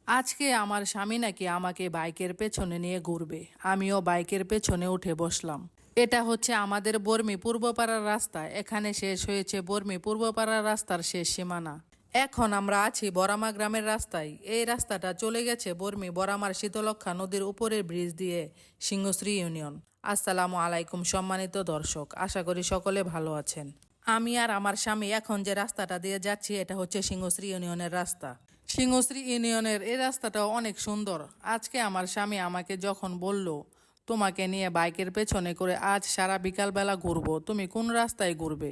আজকে আমার স্বামী নাকি আমাকে বাইকের পেছনে নিয়ে ঘুরবে। আমিও বাইকের পেছনে উঠে বসলাম। এটা হচ্ছে আমাদের বর্মি পূর্বপাড়ার রাস্তা। এখানে শেষ হয়েছে বর্মি পূর্বপাড়ার রাস্তার শেষ সীমানা। এখন আমরা আছি বরামা গ্রামের রাস্তায়। এই রাস্তাটা চলে গেছে বর্মি বরামার শীতলক্ষা নদীর উপরের ব্রিজ দিয়ে সিংহশ্রী ইউনিয়ন। আসসালামু আলাইকুম সম্মানিত দর্শক, আশা করি সকলে ভালো আছেন। আমি আর আমার স্বামী এখন যে রাস্তাটা দিয়ে যাচ্ছি এটা হচ্ছে সিংহশ্রী ইউনিয়নের রাস্তা। সিংহশ্রী ইউনিয়নের এই রাস্তাটাও অনেক সুন্দর। আজকে আমার স্বামী আমাকে যখন বলল তোমাকে নিয়ে বাইকের পেছনে করে আজ সারা বিকালবেলা ঘুরবো, তুমি কোন রাস্তায় ঘুরবে,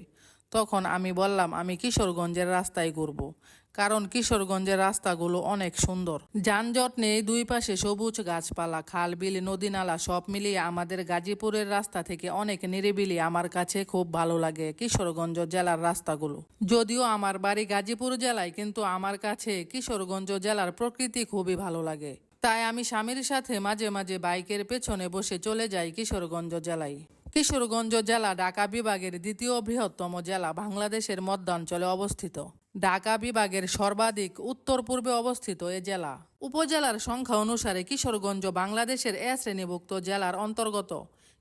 তখন আমি বললাম আমি কিশোরগঞ্জের রাস্তায় ঘুরবো, কারণ কিশোরগঞ্জের রাস্তাগুলো অনেক সুন্দর। যানজট নেই, দুই পাশে সবুজ গাছপালা, খাল বিল নদী নালা সব মিলিয়ে আমাদের গাজীপুরের রাস্তা থেকে অনেক নিরিবিলি। আমার কাছে খুব ভালো লাগে কিশোরগঞ্জ জেলার রাস্তাগুলো। যদিও আমার বাড়ি গাজীপুর জেলায়, কিন্তু আমার কাছে কিশোরগঞ্জ জেলার প্রকৃতি খুবই ভালো লাগে। তাই আমি স্বামীর সাথে মাঝে মাঝে বাইকের পেছনে বসে চলে যাই কিশোরগঞ্জ জেলায়। কিশোরগঞ্জ জেলা ঢাকা বিভাগের দ্বিতীয় বৃহত্তম জেলা, বাংলাদেশের মধ্যাঞ্চলে অবস্থিত। ঢাকা বিভাগের সর্বাধিক উত্তর পূর্বে অবস্থিত এ জেলা। উপজেলার সংখ্যা অনুসারে কিশোরগঞ্জ বাংলাদেশের এ শ্রেণীভুক্ত জেলার অন্তর্গত।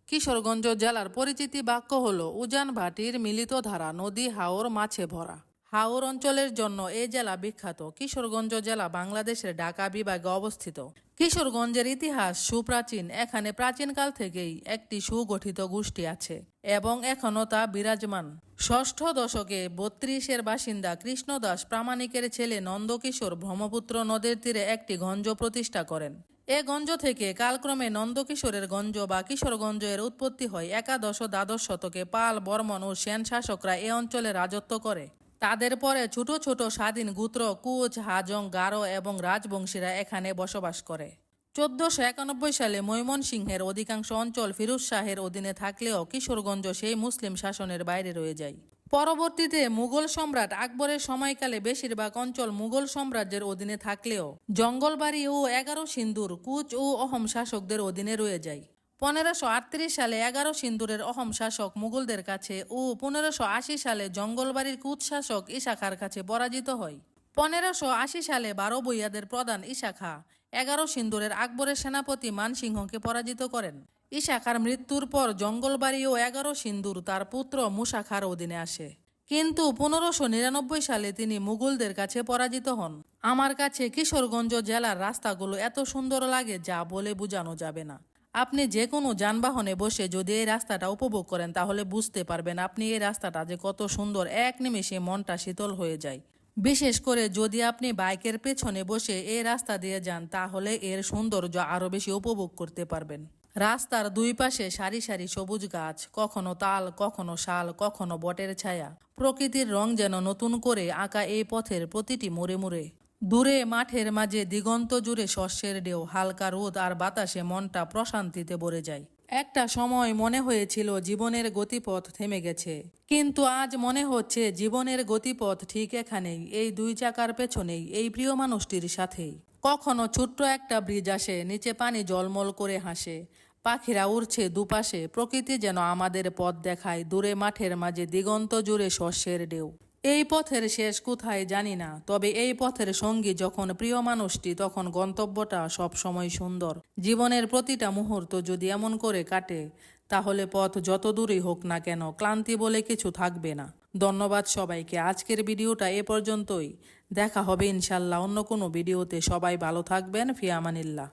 কিশোরগঞ্জ জেলার পরিচিতি বাক্য হল উজান ভাটির মিলিত ধারা, নদী হাওর মাছে ভরা। হাওর অঞ্চলের জন্য এই জেলা বিখ্যাত। কিশোরগঞ্জ জেলা বাংলাদেশের ঢাকা বিভাগে অবস্থিত। কিশোরগঞ্জের ইতিহাস সুপ্রাচীন। এখানে প্রাচীনকাল থেকেই একটি সুগঠিত গোষ্ঠী আছে এবং এখনও তা বিরাজমান। ষষ্ঠ দশকে ৩২-এর বাসিন্দা কৃষ্ণদাস প্রামাণিকের ছেলে নন্দকিশোর ব্রহ্মপুত্র নদের তীরে একটি গঞ্জ প্রতিষ্ঠা করেন। এ গঞ্জ থেকে কালক্রমে নন্দকিশোরের গঞ্জ বা কিশোরগঞ্জ এর উৎপত্তি হয়। একাদশ ও দ্বাদশ শতকে পাল, বর্মন ও সেন শাসকরা এ অঞ্চলে রাজত্ব করে। তাদের পরে ছোট ছোট স্বাধীন গোত্র কুচ, হাজং, গারো এবং রাজবংশীরা এখানে বসবাস করে। ১৪৯১ সালে ময়মনসিংহের অধিকাংশ অঞ্চল ফিরোজ শাহের অধীনে থাকলেও কিশোরগঞ্জ সেই মুসলিম শাসনের বাইরে রয়ে যায়। পরবর্তীতে মুঘল সম্রাট আকবরের সময়কালে বেশিরভাগ অঞ্চল মুঘল সাম্রাজ্যের অধীনে থাকলেও জঙ্গলবাড়ি ও ১১ সিন্দুর কুচ ও অহোম শাসকদের অধীনে রয়ে যায়। ১৫৩৮ সালে ১১ সিন্দুরের অহোম শাসক মুঘলদের কাছে ও ১৫৮০ সালে জঙ্গলবাড়ির কুচ শাসক ঈশা খাঁর কাছে পরাজিত হয়। ১৫৮০ সালে ১২ ভূঁইয়াদের প্রধান ঈশা খাঁ ১১ সিন্দুরের আকবরের সেনাপতি মানসিংহকে পরাজিত করেন। ঈশা খাঁর মৃত্যুর পর জঙ্গলবাড়ি ও ১১ সিন্দুর তার পুত্র মুসা খাঁর অধীনে আসে, কিন্তু ১৫৯৯ সালে তিনি মুঘলদের কাছে পরাজিত হন। আমার কাছে কিশোরগঞ্জ জেলার রাস্তাগুলো এত সুন্দর লাগে যা বলে বোঝানো যাবে না। আপনি যে কোনো যানবাহনে বসে যদি এই রাস্তাটা উপভোগ করেন তাহলে বুঝতে পারবেন আপনি এই রাস্তাটা যে কত সুন্দর, এক নিমেষে মনটা শীতল হয়ে যায়। বিশেষ করে যদি আপনি বাইকের পেছনে বসে এই রাস্তা দিয়ে যান তাহলে এর সৌন্দর্য আরও বেশি উপভোগ করতে পারবেন। রাস্তার দুই পাশে সারি সারি সবুজ গাছ, কখনো তাল, কখনো শাল, কখনো বটের ছায়া। প্রকৃতির রং যেন নতুন করে আঁকা এই পথের প্রতিটি মোড়ে মোড়ে। দূরে মাঠের মাঝে দিগন্ত জুড়ে শস্যের ঢেউ, হালকা রোদ আর বাতাসে মনটা প্রশান্তিতে ভরে যায়। একটা সময় মনে হয়েছিল জীবনের গতিপথ থেমে গেছে, কিন্তু আজ মনে হচ্ছে জীবনের গতিপথ ঠিক এখানেই, এই দুই চাকার পেছনেই, এই প্রিয় মানুষটির সাথেই। কখনো ছোট্ট একটা ব্রিজ আসে, নিচে পানি জলমল করে হাসে, পাখিরা উড়ছে দুপাশে, প্রকৃতি যেন আমাদের পথ দেখায়। দূরে মাঠের মাঝে দিগন্ত জুড়ে শস্যের ঢেউ। এই পথের শেষ কোথায় জানি না, তবে এই পথের সঙ্গী যখন প্রিয় মানুষটি, তখন গন্তব্যটা সবসময় সুন্দর। জীবনের প্রতিটা মুহূর্ত যদি এমন করে কাটে তাহলে পথ যত দূরই হোক না কেন ক্লান্তি বলে কিছু থাকবে না। ধন্যবাদ সবাইকে। আজকের ভিডিওটা এ পর্যন্তই। দেখা হবে ইনশাল্লাহ অন্য কোনো ভিডিওতে। সবাই ভালো থাকবেন। ফি আমানিল্লাহ।